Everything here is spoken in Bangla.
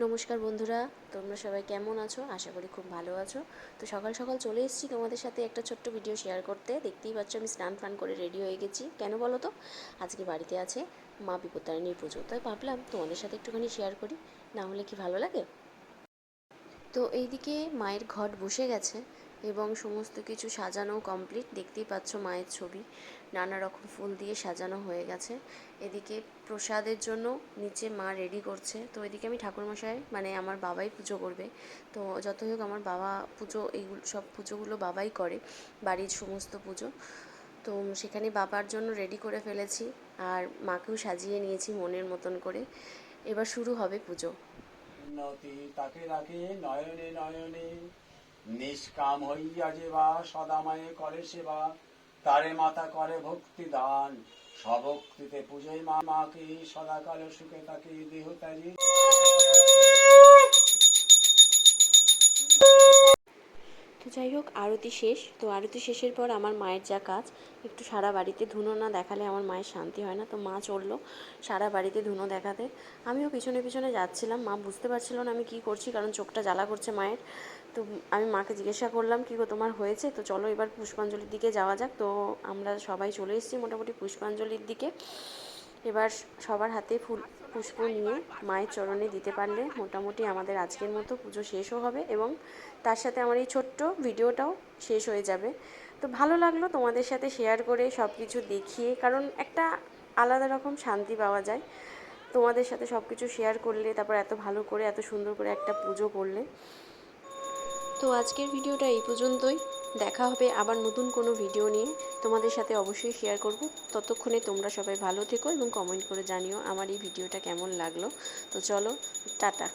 নমস্কার বন্ধুরা, তোমরা সবাই কেমন আছো? আশা করি খুব ভালো আছো। তো সকাল সকাল চলে এসেছি তোমাদের সাথে একটা ছোট্ট ভিডিও শেয়ার করতে। দেখতেই পাচ্ছ আমি স্নান ফান করে রেডি হয়ে গেছি। কেন বলো তো? আজকে বাড়িতে আছে মা বিপত্তারিণীর পুজো, তাই ভাবলাম তোমাদের সাথে একটুখানি শেয়ার করি, না হলে কি ভালো লাগে? তো এইদিকে মায়ের ঘট বসে গেছে এবং সমস্ত কিছু সাজানো কমপ্লিট। দেখতেই পাচ্ছ মায়ের ছবি নানা রকম ফুল দিয়ে সাজানো হয়ে গেছে। এদিকে প্রসাদের জন্য নিচে মা রেডি করছে। তো এদিকে আমি ঠাকুরমশাই মানে আমার বাবাই পুজো করবে। তো যতই হোক আমার বাবা পুজো, এইগুলো সব পুজোগুলো বাবাই করে, বাড়ির সমস্ত পুজো। তো সেখানে বাবার জন্য রেডি করে ফেলেছি আর মাকেও সাজিয়ে নিয়েছি মনের মতন করে। এবার শুরু হবে পুজো। উন্নতি তাকে রাখে নয়নে নয়নে, নিষ্কাম হইয়া যেবা সদাময়ে করে সেবা, তারে মাতা করে ভক্তি দান, স্বভক্তিতে পূজয় মা মাকে, সদাকাল সুখে তাকে দেহ ত্যাজি। তো যাই হোক, আরতি শেষ। তো আরতি শেষের পর আমার মায়ের যা কাজ, একটু সারা বাড়িতে ধুনো না দেখালে আমার মায়ের শান্তি হয় না। তো মা চললো সারা বাড়িতে ধুনো দেখাতে। আমিও পিছনে পিছনে যাচ্ছিলাম। মা বুঝতে পারছিল না আমি কী করছি, কারণ চোখটা জ্বালা করছে মায়ের। তো আমি মাকে জিজ্ঞাসা করলাম, কী গো তোমার হয়েছে? তো চলো এবার পুষ্পাঞ্জলির দিকে যাওয়া যাক। তো আমরা সবাই চলে এসেছি মোটামুটি পুষ্পাঞ্জলির দিকে। এবার সবার হাতে পুষ্প নিয়ে মায়ের চরণে দিতে পারলে মোটামুটি আমাদের আজকের মতো পুজো শেষও হবে এবং তার সাথে আমার এই ছোট্ট ভিডিওটাও শেষ হয়ে যাবে। তো ভালো লাগলো তোমাদের সাথে শেয়ার করে, সব কিছু দেখিয়ে, কারণ একটা আলাদা রকম শান্তি পাওয়া যায় তোমাদের সাথে সব কিছু শেয়ার করলে, তারপর এত ভালো করে এত সুন্দর করে একটা পুজো করলে। তো আজকের ভিডিওটা এই পর্যন্তই। দেখা হবে আবার নতুন কোনো ভিডিও নিয়ে, তোমাদের সাথে অবশ্যই শেয়ার করব। ততক্ষণে তোমরা সবাই ভালো থেকো এবং কমেন্ট করে জানিও আমার এই ভিডিওটা কেমন লাগলো। তো চলো, টাটা।